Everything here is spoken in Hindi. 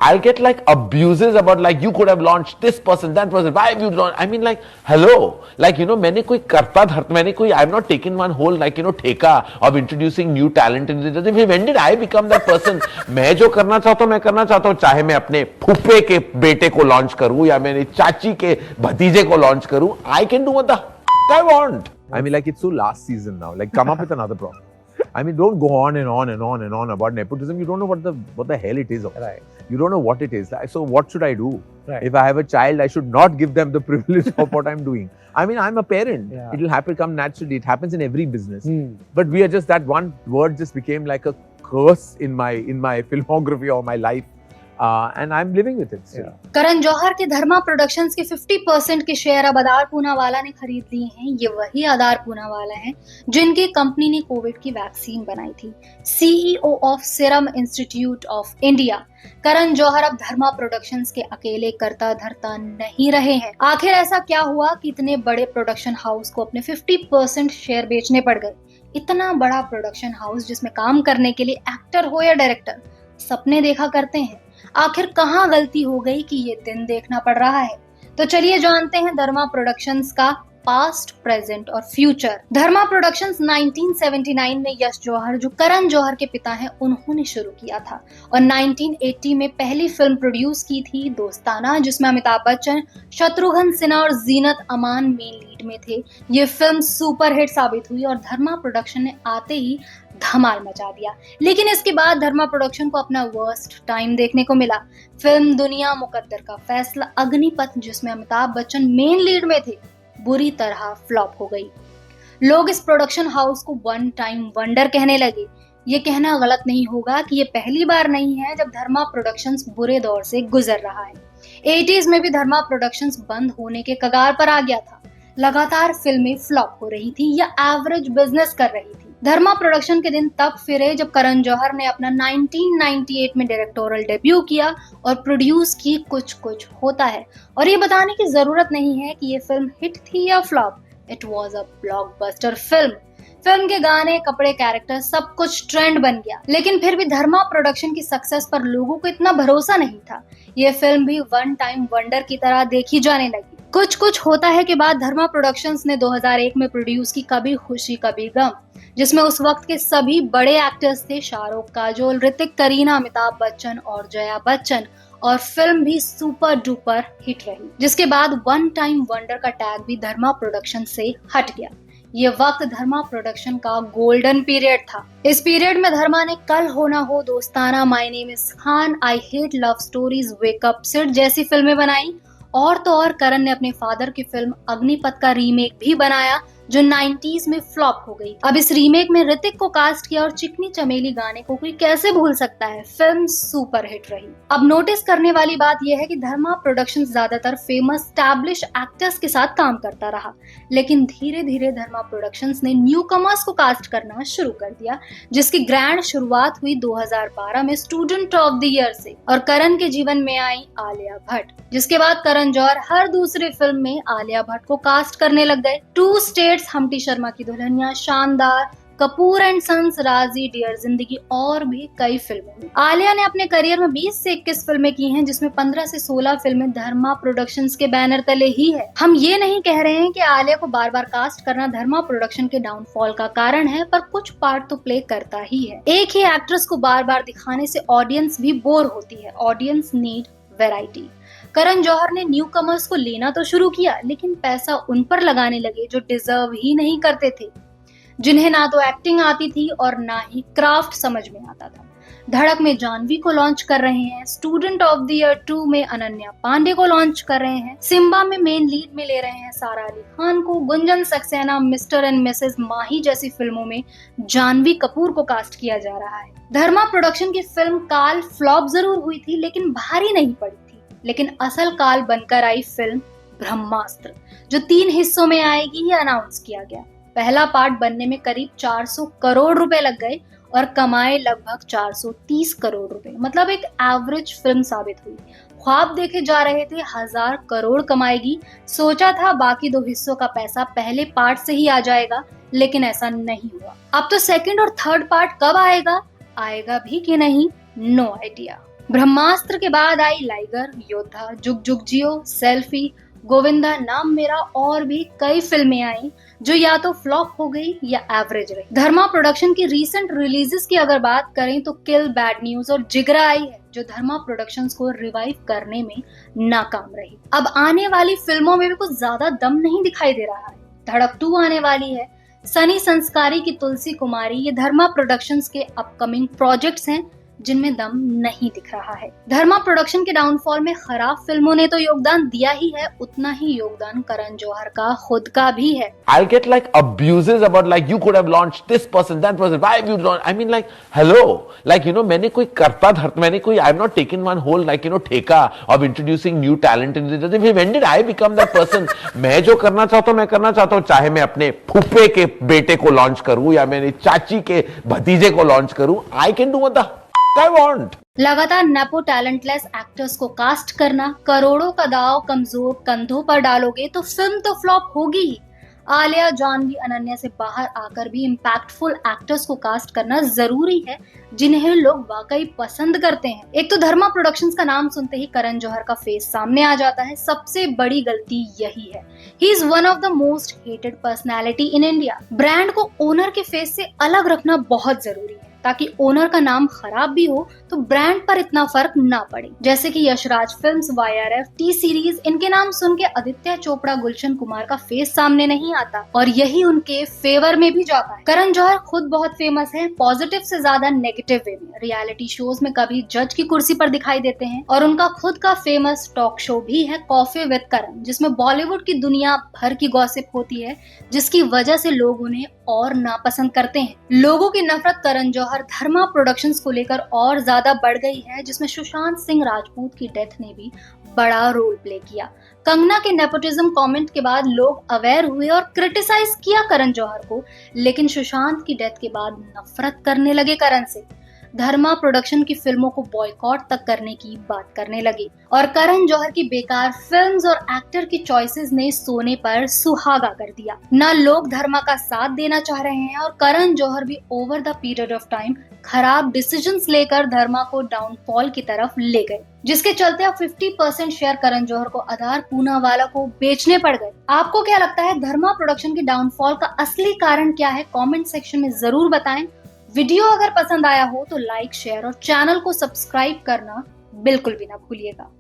I'll get like abuses about like you could have launched this person, that person. Why have you launched? I mean like hello, like मैंने कोई करता धरता मैंने कोई I'm not taken one whole like ठेका of introducing new talent in the industry. When did I become that person? मैं जो करना चाहता हूँ मैं करना चाहता हूँ, चाहे मैं अपने फूफे के बेटे को लॉन्च करूँ या मेरी चाची के भतीजे को लॉन्च करूँ. I can do what the I want. I mean like it's so last season now. Like come up with another problem. I mean, don't go on and on and on and on about nepotism. You don't know what the hell it is. Right. You don't know what it is. So what should I do? Right. If I have a child, I should not give them the privilege of what I'm doing. I mean, I'm a parent. Yeah. It will happen, come naturally. It happens in every business. But we are just, that one word just became like a curse in my filmography or my life. And I'm living with it still. Karan Johar के धर्मा प्रोडक्शंस के 50% के शेयर अब आधार पूनावाला ने खरीद लिए हैं। ये वही आधार पूनावाला हैं जिनकी कंपनी ने कोविड की वैक्सीन बनाई थी। CEO of serum institute of India Karan Johar अब धर्मा प्रोडक्शंस के अकेले करता धरता नहीं रहे हैं। आखिर ऐसा क्या हुआ कि इतने बड़े प्रोडक्शन हाउस को अपने 50% शेयर बेचने पड़ गए? इतना बड़ा प्रोडक्शन हाउस जिसमें काम करने के लिए एक्टर हो या डायरेक्टर सपने देखा करते हैं, आखिर कहाँ गलती हो गई कि ये दिन देखना पड़ रहा है? तो चलिए जानते हैं धर्मा प्रोडक्शंस का पास्ट, प्रेजेंट और फ्यूचर। धर्मा प्रोडक्शंस 1979 में यश जौहर जो करण जौहर के पिता हैं उन्होंने शुरू किया था और 1980 में पहली फिल्म प्रोड्यूस की थी दोस्ताना, जिसमें अमिताभ बच्चन, शत्रुघ्न सिन्हा और जीनत अमान मेन लीड में थे। ये फिल्म सुपरहिट साबित हुई और धर्मा प्रोडक्शन ने आते ही धमाल मचा दिया। लेकिन इसके बाद धर्मा प्रोडक्शन को अपना वर्स्ट टाइम देखने को मिला। फिल्म दुनिया मुकद्दर का फैसला, अग्निपथ जिसमें अमिताभ बच्चन मेन लीड में थे, बुरी तरह फ्लॉप हो गई। लोग इस प्रोडक्शन हाउस को वन टाइम वंडर कहने लगे। ये कहना गलत नहीं होगा कि ये पहली बार नहीं है जब धर्मा प्रोडक्शंस बुरे दौर से गुजर रहा है। 80s में भी धर्मा प्रोडक्शंस बंद होने के कगार पर आ गया था। लगातार फिल्में फ्लॉप हो रही थी या एवरेज बिजनेस कर रही थी। धर्मा प्रोडक्शन के दिन तब फिरे जब करण जौहर ने अपना 1998 में डायरेक्टोरियल डेब्यू किया और प्रोड्यूस की कुछ कुछ होता है। और ये बताने की जरूरत नहीं है कि ये फिल्म हिट थी या flop, it was a blockbuster film. Film के गाने, कपड़े, कैरेक्टर सब कुछ ट्रेंड बन गया। लेकिन फिर भी धर्मा प्रोडक्शन की सक्सेस पर लोगों को इतना भरोसा नहीं था। ये फिल्म भी वन टाइम वंडर की तरह देखी जाने लगी। कुछ कुछ होता है के बाद धर्मा प्रोडक्शंस ने 2001 में प्रोड्यूस की कभी खुशी कभी गम, जिसमें उस वक्त के सभी बड़े एक्टर्स थे, शाहरुख, काजोल, ऋतिक, करीना, अमिताभ बच्चन और जया बच्चन। और फिल्म भी सुपर डुपर हिट रही, जिसके बाद वन टाइम वंडर का टैग भी धर्मा प्रोडक्शन से हट गया। ये वक्त धर्मा प्रोडक्शन का गोल्डन पीरियड था। इस पीरियड में धर्मा ने कल हो ना हो, Dostana, my name is Khan, I hate love stories, wake up Sid जैसी फिल्में बनाई। और तो और करण ने अपने फादर की फिल्म अग्निपथ का रीमेक भी बनाया जो 90s में फ्लॉप हो गई। अब इस रीमेक में ऋतिक को कास्ट किया और चिकनी चमेली गाने को कोई कैसे भूल सकता है। फिल्म सुपर हिट रही। अब नोटिस करने वाली बात यह है कि धर्मा प्रोडक्शंस ज्यादातर फेमस स्टैब्लिश एक्टर्स के साथ काम करता रहा, लेकिन धीरे धीरे धर्मा प्रोडक्शंस ने न्यू कमर्स को कास्ट करना शुरू कर दिया, जिसकी ग्रैंड शुरुआत हुई 2012 में स्टूडेंट ऑफ द ईयर से। और करण के जीवन में आई आलिया भट्ट, जिसके बाद करण जौहर हर दूसरी फिल्म में आलिया भट्ट को कास्ट करने लग गए। 2 स्टेट्स, हम्टी शर्मा की दुल्हनिया, शानदार, कपूर एंड सन्स, राजी, डियर जिंदगी और भी कई फिल्मों में। आलिया ने अपने करियर में 20 से 21 फिल्में की हैं, जिसमें 15 से 16 फिल्में धर्मा प्रोडक्शंस के बैनर तले ही है। हम ये नहीं कह रहे हैं कि आलिया को बार बार कास्ट करना धर्मा प्रोडक्शन के डाउनफॉल का कारण है, पर कुछ पार्ट तो प्ले करता ही है। एक ही एक्ट्रेस को बार बार दिखाने से ऑडियंस भी बोर होती है। Audience need variety. Karan Johar ने न्यू कमर्स को लेना तो शुरू किया, लेकिन पैसा उन पर लगाने लगे जो डिजर्व ही नहीं करते थे, जिन्हें ना तो एक्टिंग आती थी और ना ही क्राफ्ट समझ में आता था। धड़क में जानवी को लॉन्च कर रहे हैं, स्टूडेंट ऑफ द ईयर 2 में अनन्या पांडे को लॉन्च कर रहे हैं, सिम्बा में मेन लीड में ले रहे हैं सारा अली खान को, Gunjan Saksena, mister and missus Mahi जैसी फिल्मों में जानवी कपूर को कास्ट किया जा रहा है। धर्मा प्रोडक्शन की फिल्म काल फ्लॉप जरूर हुई थी, लेकिन भारी नहीं पड़ी थी। लेकिन असल काल बनकर आई फिल्म ब्रह्मास्त्र, जो 3 हिस्सों में आएगी, ये अनाउंस किया गया। पहला पार्ट बनने में करीब 400 करोड़ रुपए लग गए और कमाए लगभग 430 करोड़ रुपए, मतलब एक एवरेज फिल्म साबित हुई। ख्वाब देखे जा रहे थे 1000 करोड़ कमाएगी, सोचा था बाकी 2 हिस्सों का पैसा पहले पार्ट से ही आ जाएगा, लेकिन ऐसा नहीं हुआ। अब तो सेकंड और थर्ड पार्ट कब आएगा भी कि नहीं, नो आइडिया। ब्रह्मास्त्र के बाद आई लाइगर, योद्धा, जुग जुग जियो, सेल्फी, गोविंदा नाम मेरा और भी कई फिल्में आई जो या तो फ्लॉप हो गई या एवरेज रही। धर्मा प्रोडक्शन की रीसेंट रिलीजेस की अगर बात करें तो किल, बैड न्यूज और जिगरा आई है जो धर्मा प्रोडक्शंस को रिवाइव करने में नाकाम रही। अब आने वाली फिल्मों में भी कुछ ज्यादा दम नहीं दिखाई दे रहा है। धड़क 2 आने वाली है, सनी संस्कारी की तुलसी कुमारी, ये धर्मा प्रोडक्शंस के अपकमिंग प्रोजेक्ट्स हैं जिनमें दम नहीं दिख रहा है। धर्मा प्रोडक्शन के डाउनफॉल में खराब फिल्मों ने तो योगदान दिया ही है, उतना ही योगदान करण जौहर का खुद का भी है। I'll get like abuses about like you could have launched this person, that person. Why have you launched? I mean like hello, like you know मैंने कोई करता धरता मैंने कोई I'm not taken one whole like you know ठेका of introducing new talent in the industry. When did I become that person? मैं जो करना चाहता हूँ मैं करना चाहता हूँ, चाहे मैं अपने फूफे के बेटे को लॉन्च करूँ या मेरी चाची के भतीजे को लॉन्च करूँ, I can do what the I want. लगातार नेपो टैलेंटलेस एक्टर्स को कास्ट करना, करोड़ों का दाव कमजोर कंधों पर डालोगे तो फिल्म तो फ्लॉप होगी ही। आलिया, जानवी, अनन्या से बाहर आकर भी इम्पैक्टफुल एक्टर्स को कास्ट करना जरूरी है जिन्हें लोग वाकई पसंद करते हैं। एक तो धर्मा प्रोडक्शंस का नाम सुनते ही करण जौहर का फेस सामने आ जाता है। सबसे बड़ी गलती यही है। He is one of the most hated personality in India. Brand को ओनर के फेस से अलग रखना बहुत जरूरी है ताकि ओनर का नाम खराब भी हो तो ब्रांड पर इतना फर्क ना पड़े। जैसे कि Yashraj films, YRF, T series, इनके नाम सुन के आदित्य चोपड़ा, गुलशन कुमार का फेस सामने नहीं आता और यही उनके फेवर में भी जाता है। करण जौहर खुद बहुत फेमस है, पॉजिटिव से ज्यादा नेगेटिव वे में। रियलिटी शोज में कभी जज की कुर्सी पर दिखाई देते हैं और उनका खुद का फेमस टॉक शो भी है कॉफी विद करण, जिसमें बॉलीवुड की दुनिया भर की गॉसिप होती है जिसकी वजह से लोग उन्हें और नापसंद करते हैं। लोगों की नफरत करण जौहर धर्मा प्रोडक्शंस को लेकर और ज्यादा बढ़ गई है, जिसमें सुशांत सिंह राजपूत की डेथ ने भी बड़ा रोल प्ले किया। कंगना के नेपोटिज्म कमेंट के बाद लोग अवेयर हुए और क्रिटिसाइज किया करण जौहर को, लेकिन सुशांत की डेथ के बाद नफरत करने लगे करण से। धर्मा प्रोडक्शन की फिल्मों को बॉयकॉट तक करने की बात करने लगे और करण जौहर की बेकार फिल्म्स और एक्टर की चॉइसेस ने सोने पर सुहागा कर दिया। ना लोग धर्मा का साथ देना चाह रहे हैं और करण जौहर भी over the period of time खराब डिसीजंस लेकर धर्मा को डाउनफॉल की तरफ ले गए, जिसके चलते अब 50% शेयर करण जौहर को आधार पूनावाला को बेचने पड़ गए। आपको क्या लगता है धर्मा प्रोडक्शन के डाउनफॉल का असली कारण क्या है? कमेंट सेक्शन में जरूर बताएं। वीडियो अगर पसंद आया हो तो लाइक, शेयर और चैनल को सब्सक्राइब करना बिल्कुल भी ना भूलिएगा।